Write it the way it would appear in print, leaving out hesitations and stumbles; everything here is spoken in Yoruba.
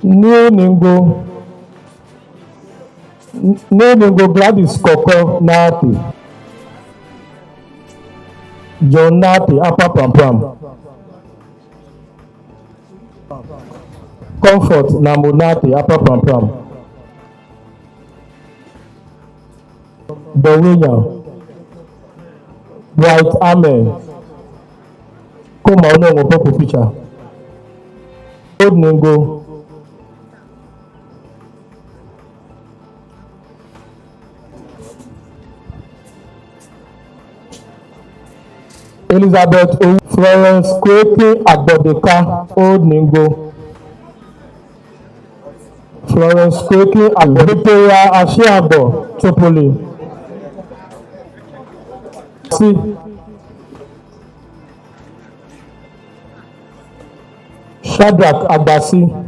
New Ningo. New Ningo Gladys Koko Nartey. John Nartey Upper Pram. Comfort Nambo Nartey Upper Pram. Dowenya. White Amen. Kuma ono ngopo picha. Old Ningo. Elizabeth Florence Kweke Agbodeka Old Ningo. Florence Kweke Victoria Ashiabo Chopoli. Shadrach Agbasi.